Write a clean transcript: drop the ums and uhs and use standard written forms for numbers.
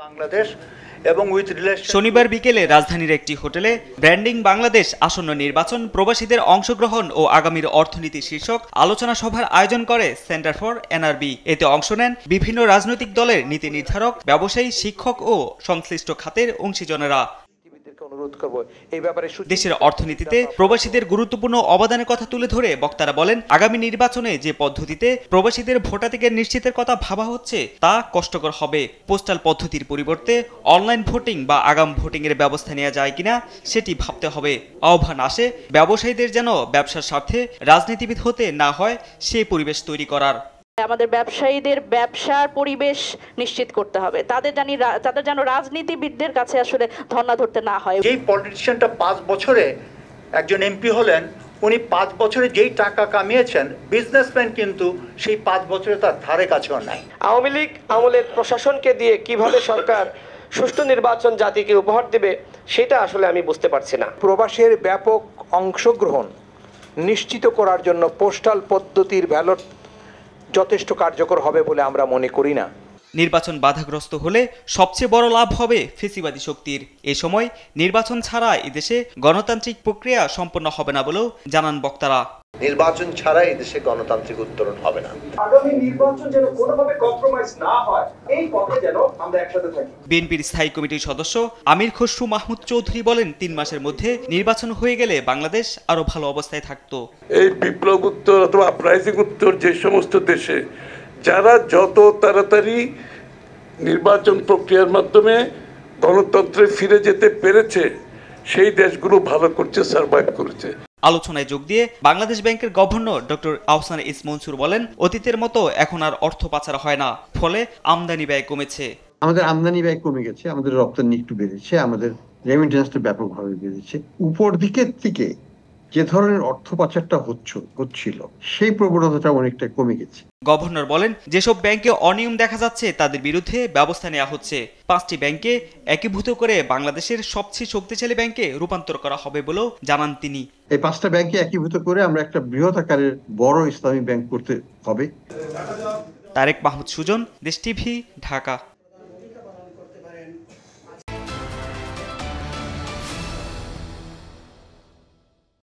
বাংলাদেশ এবং শনিবার বিকেলে রাজধানীর একটি হোটেলে ব্র্যান্ডিং বাংলাদেশ, আসন্ন নির্বাচন, প্রবাসীদের অংশগ্রহণ ও আগামীর অর্থনীতি শীর্ষক আলোচনা সভার আয়োজন করে সেন্টার ফর এনআরবি। এতে অংশ নেন বিভিন্ন রাজনৈতিক দলের নীতি নির্ধারক, ব্যবসায়ী, শিক্ষক ও সংশ্লিষ্ট খাতের অংশীজনেরা। দেশের অর্থনীতিতে প্রবাসীদের গুরুত্বপূর্ণ অবদানের কথা তুলে ধরে বক্তারা বলেন, আগামী নির্বাচনে যে পদ্ধতিতে প্রবাসীদের ভোটাধিকার নিশ্চিতের কথা ভাবা হচ্ছে তা কষ্টকর হবে। পোস্টাল পদ্ধতির পরিবর্তে অনলাইন ভোটিং বা আগাম ভোটিং এর ব্যবস্থা নেওয়া যায় কিনা সেটি ভাবতে হবে। আহ্বান আসে ব্যবসায়ীদের যেন ব্যবসার স্বার্থে রাজনীতিবিদ হতে না হয় সেই পরিবেশ তৈরি করার। আমাদের ব্যবসায়ীদের ব্যবসার পরিবেশ নিশ্চিত করতে হবে, তাদের যেন রাজনীতিবিদদের কাছে আসলে ধর্ণা ধরতে না হয়। যেই পলিটিশিয়ানটা 5 বছরে একজন এমপি হলেন, উনি 5 বছরে যেই টাকা কামিয়েছেন, বিজনেসম্যান কিন্তু সেই 5 বছরে তার ধারে কাছেও নাই। আওয়ামী লীগ আমলের প্রশাসনকে দিয়ে কিভাবে সরকার সুষ্ঠু নির্বাচন জাতিকে উপহার দেবে সেটা আসলে আমি বুঝতে পারছি না। প্রবাসের ব্যাপক অংশগ্রহণ নিশ্চিত করার জন্য পোস্টাল পদ্ধতির ব্যালট যথেষ্ট কার্যকর হবে বলে আমরা মনে করি না। নির্বাচন বাধাগ্রস্ত হলে সবচেয়ে বড় লাভ হবে ফ্যাসিবাদী শক্তির। এ সময় নির্বাচন ছাড়া এদেশে গণতান্ত্রিক প্রক্রিয়া সম্পন্ন হবে না বলেও জানান বক্তারা। নির্বাচন ছাড়া এদেশে গণতান্ত্রিক উত্তরণ হবে না। আগামী নির্বাচন যেন কোনোভাবে কম্প্রোমাইজ না হয়, এই পথে যেন আমরা একসাথে থাকি। বিএনপির স্থায়ী কমিটির সদস্য আমির খসরু মাহমুদ চৌধুরী বলেন, 3 মাসের মধ্যে নির্বাচন হয়ে গেলে বাংলাদেশ আরো ভালো অবস্থায় থাকতো। এই বিপ্লব উত্তর অথবা আপরাইজিং উত্তর যে সমস্ত দেশে যারা যত তাড়াতাড়ি নির্বাচন প্রক্রিয়ার মাধ্যমে গণতন্ত্রে ফিরে যেতে পেরেছে, সেই দেশগুলো ভালো করছে, সার্ভাইভ করেছে। আলোচনায় যোগ দিয়ে বাংলাদেশ ব্যাংকের গভর্নর ডক্টর আহসান ইস মনসুর বলেন, অতীতের মতো এখন আর অর্থ পাচার হয় না, ফলে আমদানি ব্যয় কমেছে। আমাদের আমদানি ব্যয় কমে গেছে, আমাদের রপ্তানি একটু বেড়েছে, আমাদের রেমিটেন্সটা ব্যাপকভাবে বেড়েছে। উপর দিকের থেকে যে ধরনের অর্থ পাচারটা হচ্ছিল সেই প্রবণতাটা অনেকটা কমে গেছে। গভর্নর বলেন, যেসব ব্যাংকে অনিয়ম দেখা যাচ্ছে তাদের বিরুদ্ধে ব্যবস্থা নেওয়া হচ্ছে। 5টি ব্যাংকে একীভূত করে বাংলাদেশের সবচেয়ে শক্তিশালী ব্যাংকে রূপান্তর করা হবে বলেও জানান তিনি। এই 5টা ব্যাংকে একীভূত করে আমরা একটা বৃহৎ আকারের বড় ইসলামী ব্যাংক করতে হবে। তারেক মাহমুদ সুজন, দেশ টিভি, ঢাকা।